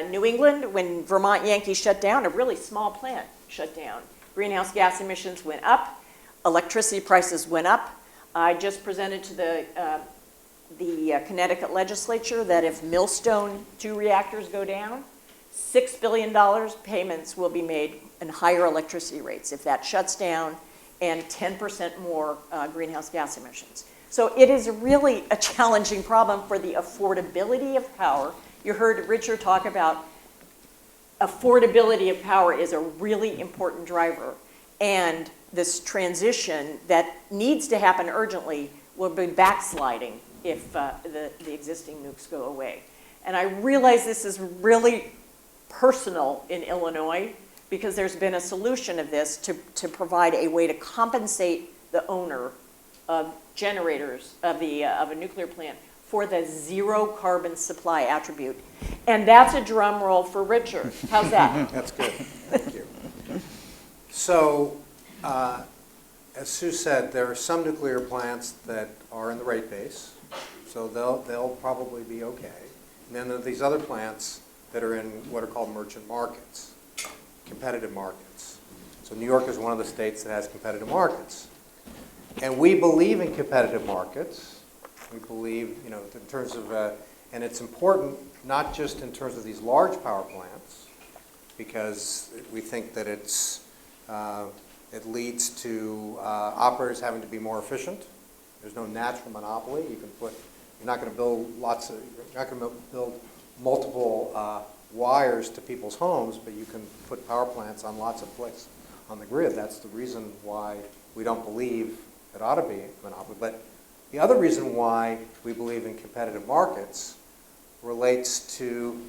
Speaker 4: New England, when Vermont Yankee shut down, a really small plant shut down. Greenhouse gas emissions went up, electricity prices went up. I just presented to the Connecticut legislature that if Millstone 2 reactors go down, $6 billion payments will be made in higher electricity rates if that shuts down, and 10% more greenhouse gas emissions. So it is really a challenging problem for the affordability of power. You heard Richard talk about affordability of power is a really important driver, and this transition that needs to happen urgently will be backsliding if the existing nukes go away. And I realize this is really personal in Illinois because there's been a solution of this to provide a way to compensate the owner of generators of a nuclear plant for the zero carbon supply attribute. And that's a drum roll for Richard. How's that?
Speaker 5: That's good. Thank you. So, as Sue said, there are some nuclear plants that are in the rate base, so they'll probably be okay. And then there are these other plants that are in what are called merchant markets, competitive markets. So New York is one of the states that has competitive markets. And we believe in competitive markets. We believe, you know, in terms of, and it's important not just in terms of these large power plants, because we think that it leads to operators having to be more efficient. There's no natural monopoly. You're not going to build multiple wires to people's homes, but you can put power plants on lots of places on the grid. That's the reason why we don't believe it ought to be a monopoly. But the other reason why we believe in competitive markets relates to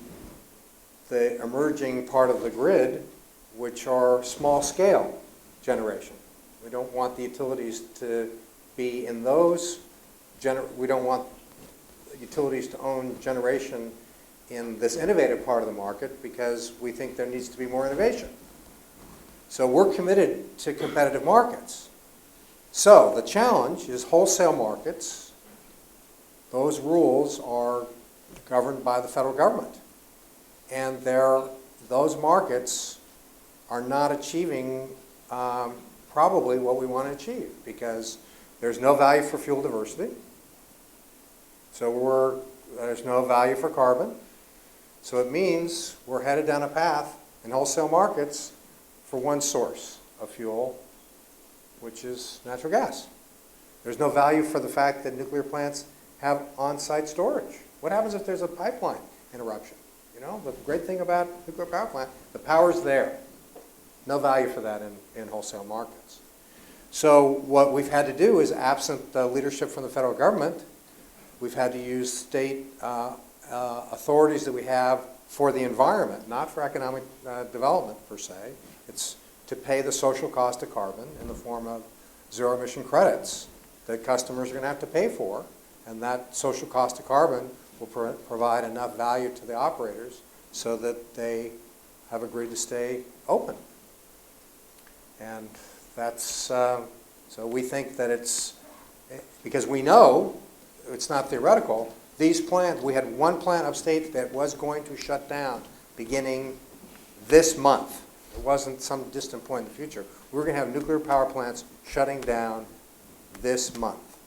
Speaker 5: the emerging part of the grid, which are small-scale generation. We don't want the utilities to be in those. We don't want utilities to own generation in this innovative part of the market because we think there needs to be more innovation. So we're committed to competitive markets. So the challenge is wholesale markets. Those rules are governed by the federal government. And those markets are not achieving probably what we want to achieve because there's no value for fuel diversity. So there's no value for carbon. So it means we're headed down a path in wholesale markets for one source of fuel, which is natural gas. There's no value for the fact that nuclear plants have on-site storage. What happens if there's a pipeline interruption? You know, the great thing about nuclear power plant, the power's there. No value for that in wholesale markets. So what we've had to do is, absent the leadership from the federal government, we've had to use state authorities that we have for the environment, not for economic development per se. It's to pay the social cost of carbon in the form of zero emission credits that customers are going to have to pay for, and that social cost of carbon will provide enough value to the operators so that they have agreed to stay open. And that's, so we think that it's, because we know, it's not theoretical, these plants, we had one plant upstate that was going to shut down beginning this month. It wasn't some distant point in the future. We're going to have nuclear power plants shutting down this month.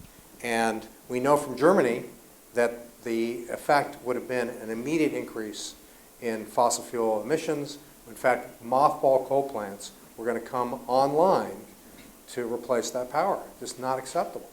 Speaker 5: And we know from Germany that the effect would have been an immediate increase in fossil fuel emissions. In fact, mothball coal plants were going to come online to replace that power. Just not acceptable.